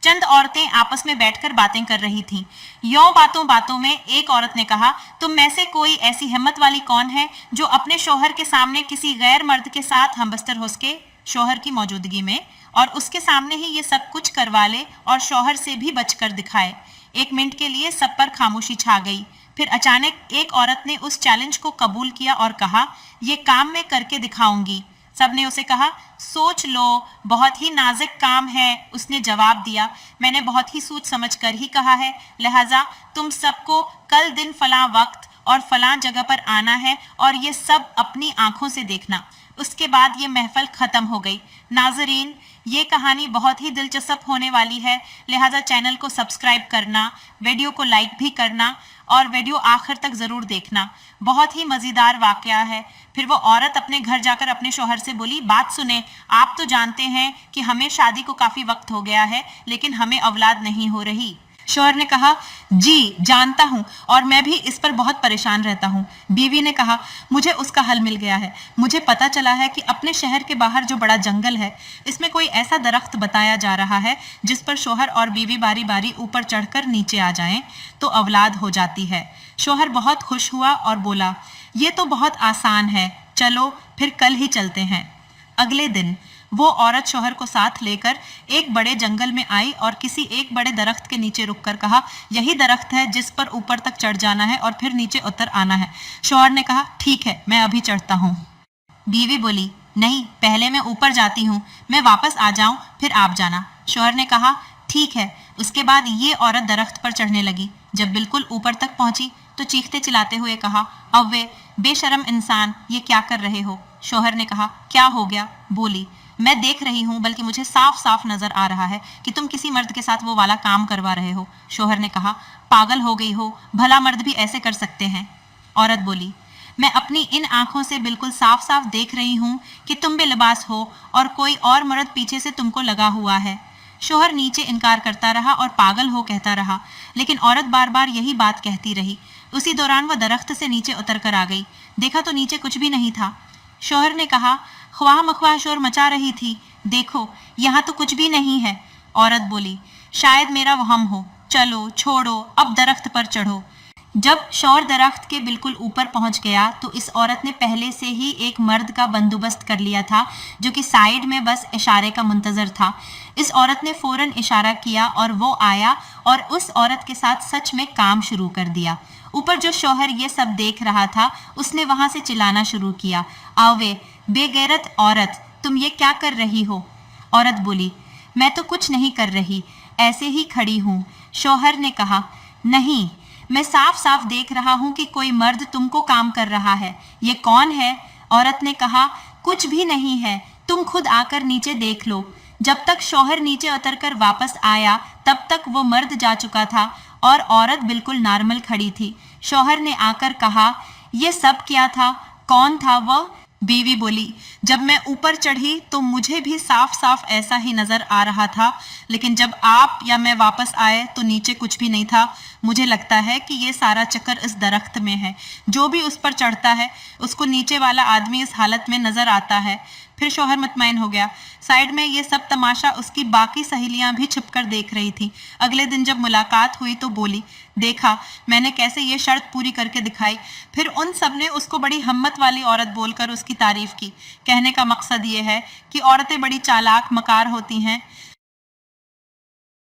चंद औरतें आपस में बैठकर बातें कर रही थीं। यों बातों बातों में एक औरत ने कहा, तुम में से कोई ऐसी हिम्मत वाली कौन है जो अपने शौहर के सामने किसी गैर मर्द के साथ हमबस्तर हो सके, शौहर की मौजूदगी में, और उसके सामने ही ये सब कुछ करवा ले और शौहर से भी बचकर दिखाए। एक मिनट के लिए सब पर खामोशी छा गई। फिर अचानक एक औरत ने उस चैलेंज को कबूल किया और कहा, ये काम मैं करके दिखाऊंगी। सबने उसे कहा, सोच लो, बहुत ही नाजुक काम है। उसने जवाब दिया, मैंने बहुत ही सोच समझ कर ही कहा है, लिहाजा तुम सबको कल दिन फलां वक्त और फलां जगह पर आना है और ये सब अपनी आंखों से देखना। उसके बाद ये महफिल ख़त्म हो गई। नाजरीन, ये कहानी बहुत ही दिलचस्प होने वाली है, लिहाजा चैनल को सब्सक्राइब करना, वीडियो को लाइक भी करना और वीडियो आखिर तक ज़रूर देखना। बहुत ही मज़ेदार वाक़या है। फिर वो औरत अपने घर जाकर अपने शौहर से बोली, बात सुने, आप तो जानते हैं कि हमें शादी को काफ़ी वक्त हो गया है, लेकिन हमें औलाद नहीं हो रही। शौहर ने कहा, जी जानता हूँ और मैं भी इस पर बहुत परेशान रहता हूँ। बीवी ने कहा, मुझे उसका हल मिल गया है। मुझे पता चला है कि अपने शहर के बाहर जो बड़ा जंगल है, इसमें कोई ऐसा दरख्त बताया जा रहा है जिस पर शौहर और बीवी बारी बारी ऊपर चढ़कर नीचे आ जाएं तो औलाद हो जाती है। शौहर बहुत खुश हुआ और बोला, ये तो बहुत आसान है, चलो फिर कल ही चलते हैं। अगले दिन वो औरत शौहर को साथ लेकर एक बड़े जंगल में आई और किसी एक बड़े दरख्त के नीचे रुककर कहा, यही दरख्त है जिस पर ऊपर तक चढ़ जाना है और फिर नीचे उतर आना है। शौहर ने कहा, ठीक है, मैं अभी चढ़ता हूँ। बीवी बोली, नहीं, पहले मैं ऊपर जाती हूँ, मैं वापस आ जाऊँ फिर आप जाना। शौहर ने कहा, ठीक है। उसके बाद ये औरत दरख्त पर चढ़ने लगी। जब बिल्कुल ऊपर तक पहुंची तो चीखते चिल्लाते हुए कहा, अव्वे बेशरम इंसान, ये क्या कर रहे हो? शौहर ने कहा, क्या हो गया? बोली, मैं देख रही हूँ, बल्कि मुझे साफ साफ नजर आ रहा है कि तुम किसी मर्द के साथ वो वाला काम करवा रहे हो। शौहर ने कहा, पागल हो गई हो, भला मर्द भी ऐसे कर सकते हैं? औरत बोली, मैं अपनी इन आंखों से बिल्कुल साफ साफ देख रही हूँ कि तुम बेलिबास हो और कोई और मर्द पीछे से तुमको लगा हुआ है। शौहर नीचे इनकार करता रहा और पागल हो कहता रहा, लेकिन औरत बार बार यही बात कहती रही। उसी दौरान वह दरख्त से नीचे उतर कर आ गई। देखा तो नीचे कुछ भी नहीं था। शौहर ने कहा, ख्वाह मख्वाह शोर मचा रही थी, देखो यहाँ तो कुछ भी नहीं है। औरत बोली, शायद मेरा वहम हो, चलो छोड़ो, अब दरख्त पर चढ़ो। जब शौहर दरख्त के बिल्कुल ऊपर पहुंच गया तो इस औरत ने पहले से ही एक मर्द का बंदोबस्त कर लिया था जो कि साइड में बस इशारे का मुंतजर था। इस औरत ने फौरन इशारा किया और वो आया और उस औरत के साथ सच में काम शुरू कर दिया। ऊपर जो शौहर ये सब देख रहा था, उसने वहां से चिल्लाना शुरू किया, आवे बेगैरत औरत, तुम ये क्या कर रही हो? औरत बोली, मैं तो कुछ नहीं कर रही, ऐसे ही खड़ी हूँ। शौहर ने कहा, नहीं, मैं साफ साफ देख रहा हूँ कि कोई मर्द तुमको काम कर रहा है। ये कौन है? औरत ने कहा, कुछ भी नहीं है, तुम खुद आकर नीचे देख लो। जब तक शौहर नीचे उतरकर वापस आया तब तक वो मर्द जा चुका था और औरत बिल्कुल नॉर्मल खड़ी थी। शौहर ने आकर कहा, ये सब क्या था? कौन था वह? बीवी बोली, जब मैं ऊपर चढ़ी तो मुझे भी साफ साफ ऐसा ही नजर आ रहा था, लेकिन जब आप या मैं वापस आए तो नीचे कुछ भी नहीं था। मुझे लगता है कि ये सारा चक्कर इस दरख्त में है। जो भी उस पर चढ़ता है उसको नीचे वाला आदमी इस हालत में नजर आता है। फिर शौहर मुतमईन हो गया। साइड में ये सब तमाशा उसकी बाकी सहेलियां भी छिपकर देख रही थी। अगले दिन जब मुलाकात हुई तो बोली, देखा मैंने कैसे ये शर्त पूरी करके दिखाई। फिर उन सब ने उसको बड़ी हिम्मत वाली औरत बोलकर उसकी तारीफ की। कहने का मकसद ये है कि औरतें बड़ी चालाक मकार होती हैं।